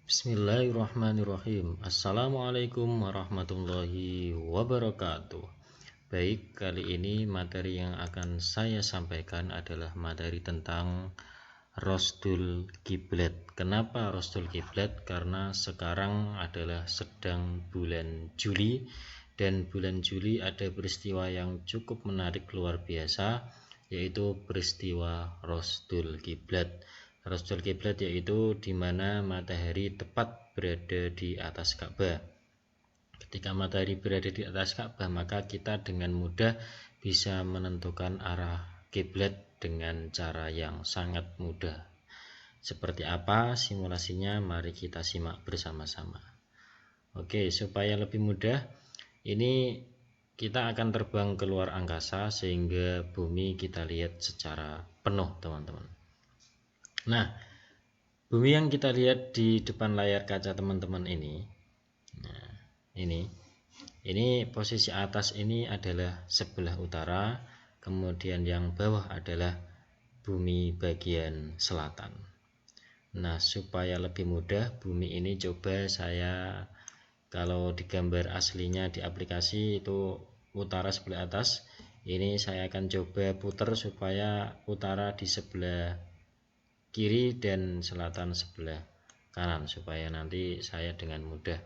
Bismillahirrahmanirrahim. Assalamualaikum warahmatullahi wabarakatuh. Baik, kali ini materi yang akan saya sampaikan adalah materi tentang Rosdul Kiblat. Kenapa Rosdul Kiblat? Karena sekarang adalah sedang bulan Juli, dan bulan Juli ada peristiwa yang cukup menarik luar biasa, yaitu peristiwa Rosdul Kiblat. Rosdul Kiblat yaitu di mana matahari tepat berada di atas Ka'bah. Ketika matahari berada di atas Ka'bah, maka kita dengan mudah bisa menentukan arah kiblat dengan cara yang sangat mudah. Seperti apa simulasinya? Mari kita simak bersama-sama. Oke, supaya lebih mudah, ini kita akan terbang ke luar angkasa sehingga bumi kita lihat secara penuh, teman-teman. Nah, bumi yang kita lihat di depan layar kaca teman-teman ini, nah, ini posisi atas ini adalah sebelah utara, kemudian yang bawah adalah bumi bagian selatan. Nah, supaya lebih mudah, bumi ini coba saya, kalau di gambar aslinya di aplikasi itu utara sebelah atas, ini saya akan coba putar supaya utara di sebelah kiri dan selatan sebelah kanan, supaya nanti saya dengan mudah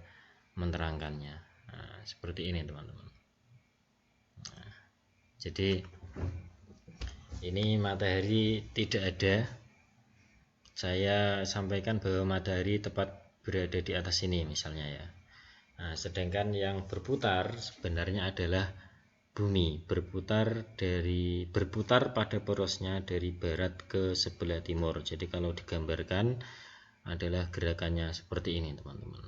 menerangkannya. Nah, seperti ini teman-teman. Nah, jadi ini matahari tidak ada, saya sampaikan bahwa matahari tepat berada di atas sini misalnya ya. Nah, sedangkan yang berputar sebenarnya adalah bumi, berputar pada porosnya dari barat ke sebelah timur. Jadi kalau digambarkan adalah gerakannya seperti ini teman-teman,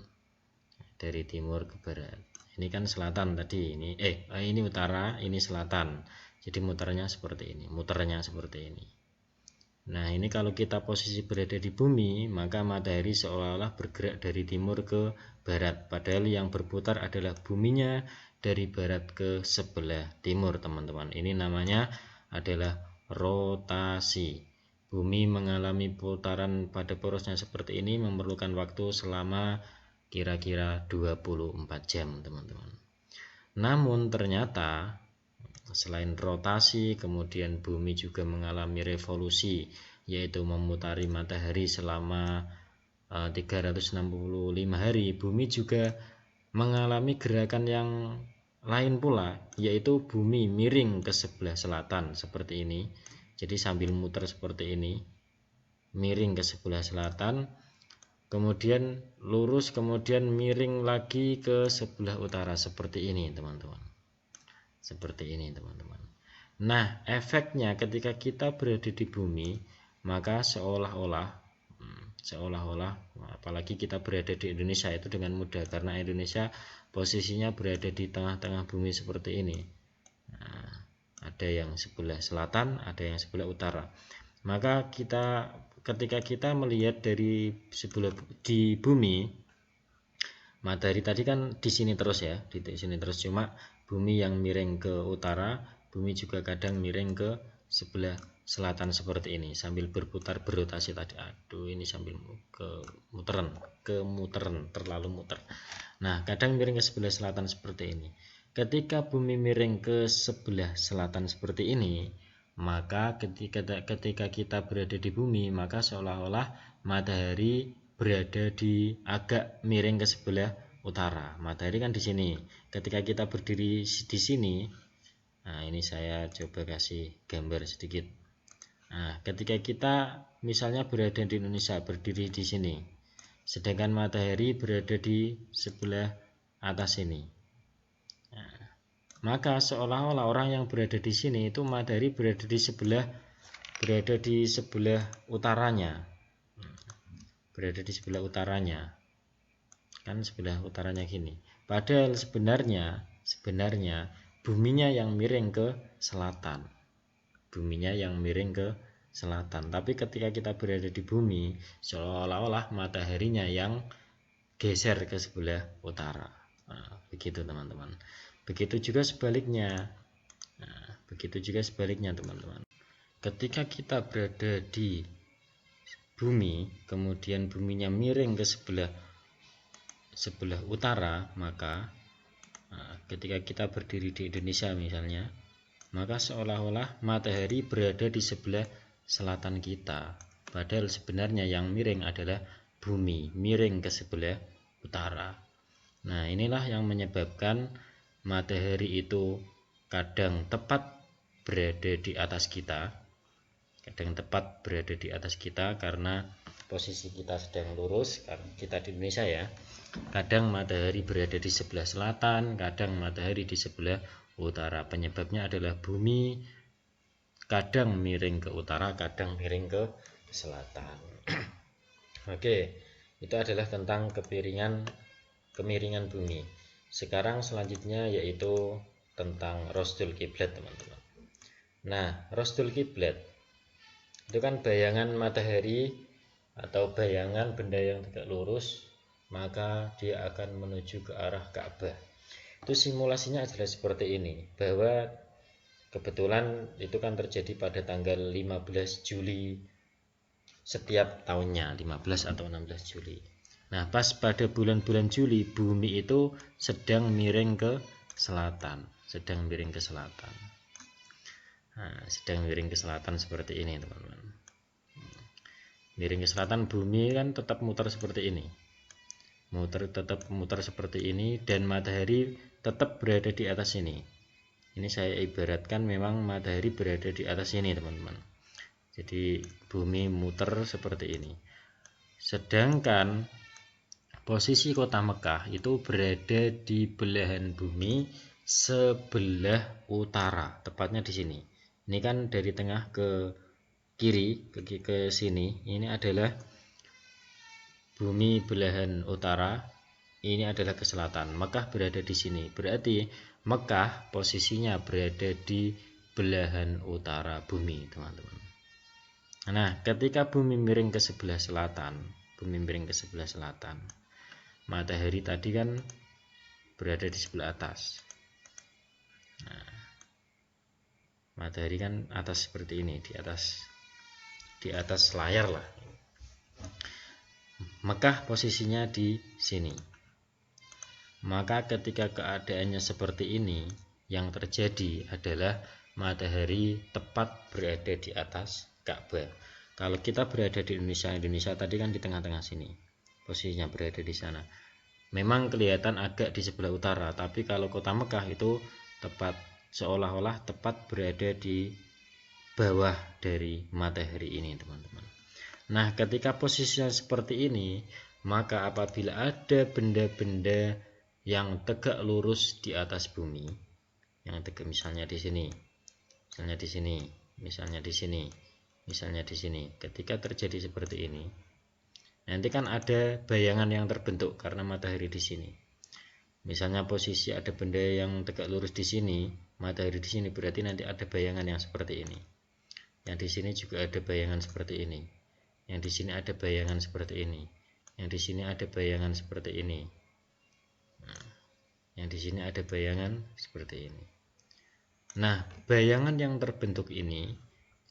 dari timur ke barat. Ini kan selatan tadi, ini utara, ini selatan. Jadi muternya seperti ini. Nah, ini kalau kita posisi berada di bumi, maka matahari seolah-olah bergerak dari timur ke barat, padahal yang berputar adalah buminya dari barat ke sebelah timur, teman-teman. Ini namanya adalah rotasi. Bumi mengalami putaran pada porosnya seperti ini memerlukan waktu selama kira-kira 24 jam, teman-teman. Namun ternyata selain rotasi, kemudian bumi juga mengalami revolusi, yaitu memutari matahari selama 365 hari. Bumi juga mengalami gerakan yang lain pula, yaitu bumi miring ke sebelah selatan seperti ini. Jadi sambil muter seperti ini, miring ke sebelah selatan, kemudian lurus, kemudian miring lagi ke sebelah utara seperti ini, teman-teman. Nah, efeknya ketika kita berada di bumi, maka seolah-olah, apalagi kita berada di Indonesia, itu dengan mudah karena Indonesia posisinya berada di tengah-tengah bumi seperti ini. Nah, ada yang sebelah selatan, ada yang sebelah utara. Maka ketika kita melihat dari sebelah di bumi, matahari tadi kan di sini terus ya, di sini terus, cuma bumi yang miring ke utara, bumi juga kadang miring ke sebelah selatan seperti ini sambil berputar berotasi tadi. Aduh, ini sambil kemuteran terlalu muter. Nah, kadang miring ke sebelah selatan seperti ini. Ketika bumi miring ke sebelah selatan seperti ini, maka ketika kita berada di bumi, maka seolah-olah matahari berada di agak miring ke sebelah utara. Matahari kan di sini. Ketika kita berdiri di sini, nah ini saya coba kasih gambar sedikit. Nah, ketika kita misalnya berada di Indonesia, berdiri di sini, sedangkan matahari berada di sebelah atas ini. Nah, maka seolah-olah orang yang berada di sini itu matahari berada di sebelah utaranya. Berada di sebelah utaranya. Kan sebelah utaranya gini. Padahal sebenarnya buminya yang miring ke selatan. Tapi ketika kita berada di bumi, seolah-olah mataharinya yang geser ke sebelah utara. Nah, begitu teman-teman. Begitu juga sebaliknya, teman-teman. Ketika kita berada di bumi, kemudian buminya miring ke sebelah utara, maka ketika kita berdiri di Indonesia misalnya, maka seolah-olah matahari berada di sebelah selatan kita, padahal sebenarnya yang miring adalah bumi, miring ke sebelah utara. Nah, inilah yang menyebabkan matahari itu kadang tepat berada di atas kita, karena posisi kita sedang lurus, karena kita di Indonesia ya. Kadang matahari berada di sebelah selatan, kadang matahari di sebelah utara. Penyebabnya adalah bumi kadang miring ke utara, kadang miring ke selatan. Oke, itu adalah tentang kemiringan bumi. Sekarang selanjutnya yaitu tentang Rosdul Kiblat, teman-teman. Nah, Rosdul Kiblat itu kan bayangan matahari atau bayangan benda yang tegak lurus, maka dia akan menuju ke arah Ka'bah. Itu simulasinya adalah seperti ini, bahwa kebetulan itu kan terjadi pada tanggal 15 Juli setiap tahunnya, 15 atau 16 Juli. Nah, pas pada bulan-bulan Juli, bumi itu sedang miring ke selatan, Nah, sedang miring ke selatan seperti ini, teman-teman. Miring ke selatan, bumi kan tetap muter seperti ini. Tetap muter seperti ini, dan matahari tetap berada di atas sini. Ini saya ibaratkan memang matahari berada di atas sini, teman-teman. Jadi bumi muter seperti ini. Sedangkan posisi kota Mekah itu berada di belahan bumi sebelah utara, tepatnya di sini. Ini kan dari tengah ke kiri ke sini, ini adalah bumi belahan utara, ini adalah ke selatan. Mekah berada di sini, berarti Mekah posisinya berada di belahan utara bumi, teman-teman. Nah, ketika bumi miring ke sebelah selatan, matahari tadi kan berada di sebelah atas. Nah, matahari kan atas seperti ini, di atas layar lah. Mekah posisinya di sini. Maka ketika keadaannya seperti ini, yang terjadi adalah matahari tepat berada di atas Ka'bah. Kalau kita berada di Indonesia tadi kan di tengah-tengah sini, posisinya berada di sana. Memang kelihatan agak di sebelah utara, tapi kalau kota Mekah itu tepat, seolah-olah tepat berada di bawah dari matahari ini, teman-teman. Nah, ketika posisinya seperti ini, maka apabila ada benda-benda yang tegak lurus di atas bumi, yang tegak misalnya di sini, ketika terjadi seperti ini, nanti kan ada bayangan yang terbentuk karena matahari di sini. Misalnya posisi ada benda yang tegak lurus di sini, matahari di sini, berarti nanti ada bayangan yang seperti ini. Yang di sini juga ada bayangan seperti ini. Yang di sini ada bayangan seperti ini. Yang di sini ada bayangan seperti ini. Yang di sini ada bayangan seperti ini. Nah, bayangan yang terbentuk ini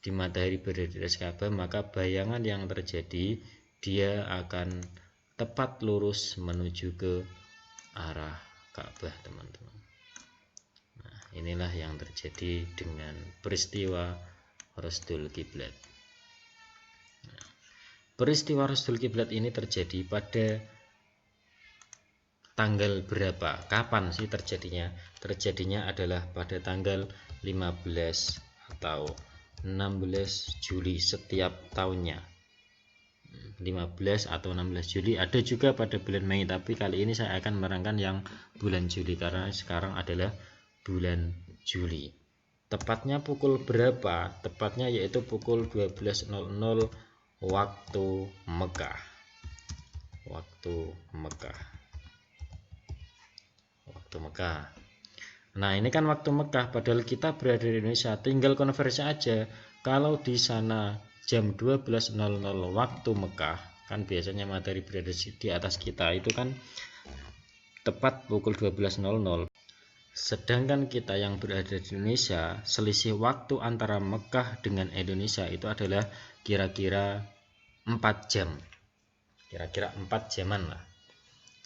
di matahari berada di atas Ka'bah, maka bayangan yang terjadi dia akan tepat lurus menuju ke arah Ka'bah, teman-teman. Nah, inilah yang terjadi dengan peristiwa Rosdul Kiblat. Nah, peristiwa Rosdul Kiblat ini terjadi pada tanggal berapa? Kapan sih terjadinya? Terjadinya adalah pada tanggal 15 atau 16 Juli setiap tahunnya. 15 atau 16 Juli, ada juga pada bulan Mei, tapi kali ini saya akan menerangkan yang bulan Juli karena sekarang adalah bulan Juli. Tepatnya pukul berapa? Tepatnya yaitu pukul 12.00 waktu Mekah. Nah, ini kan waktu Mekah, padahal kita berada di Indonesia, tinggal konversi aja. Kalau di sana jam 12.00 waktu Mekah, kan biasanya matahari berada di atas kita, itu kan tepat pukul 12.00. Sedangkan kita yang berada di Indonesia, selisih waktu antara Mekah dengan Indonesia itu adalah kira-kira 4 jam, kira-kira 4 jaman lah.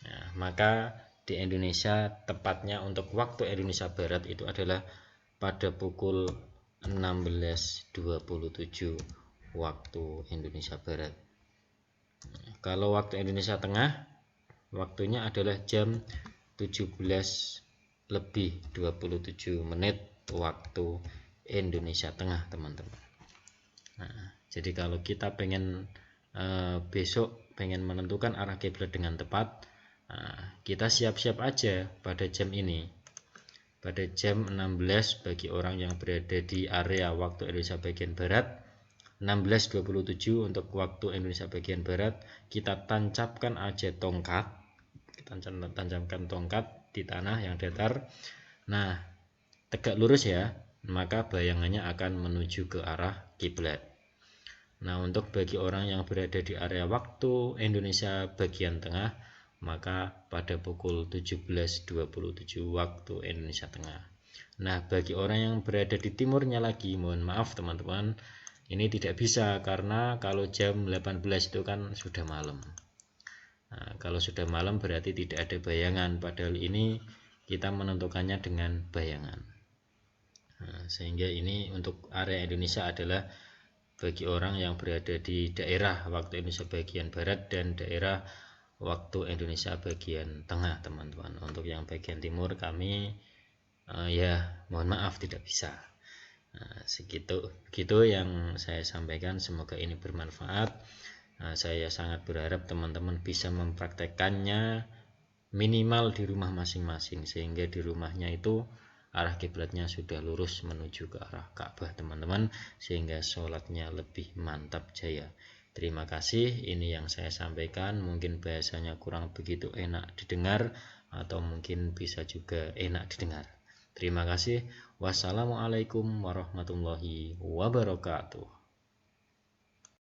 Nah, maka di Indonesia tepatnya untuk waktu Indonesia Barat itu adalah pada pukul 16.27 waktu Indonesia Barat. Kalau waktu Indonesia Tengah waktunya adalah jam 17:27 waktu Indonesia Tengah, teman-teman. Nah, jadi kalau kita pengen besok pengen menentukan arah kiblat dengan tepat, kita siap-siap aja pada jam ini. Pada jam 16 bagi orang yang berada di area waktu Indonesia bagian Barat, 16:27 untuk waktu Indonesia bagian Barat, kita tancapkan aja tongkat, tancapkan tongkat di tanah yang datar. Nah, tegak lurus ya, maka bayangannya akan menuju ke arah kiblat. Nah, untuk bagi orang yang berada di area waktu Indonesia bagian tengah, maka pada pukul 17:27 waktu Indonesia Tengah. Nah, bagi orang yang berada di timurnya lagi, mohon maaf teman-teman, ini tidak bisa karena kalau jam 18 itu kan sudah malam. Nah, kalau sudah malam berarti tidak ada bayangan, padahal ini kita menentukannya dengan bayangan. Nah, sehingga ini untuk area Indonesia adalah bagi orang yang berada di daerah waktu Indonesia bagian Barat dan daerah waktu Indonesia bagian Tengah, teman-teman. Untuk yang bagian timur kami ya mohon maaf tidak bisa. Nah, begitu yang saya sampaikan, semoga ini bermanfaat. Saya sangat berharap teman-teman bisa mempraktekkannya minimal di rumah masing-masing, sehingga di rumahnya itu arah kiblatnya sudah lurus menuju ke arah Ka'bah, teman-teman, sehingga sholatnya lebih mantap jaya. Terima kasih, ini yang saya sampaikan. Mungkin bahasanya kurang begitu enak didengar atau mungkin bisa juga enak didengar. Terima kasih. Wassalamualaikum warahmatullahi wabarakatuh.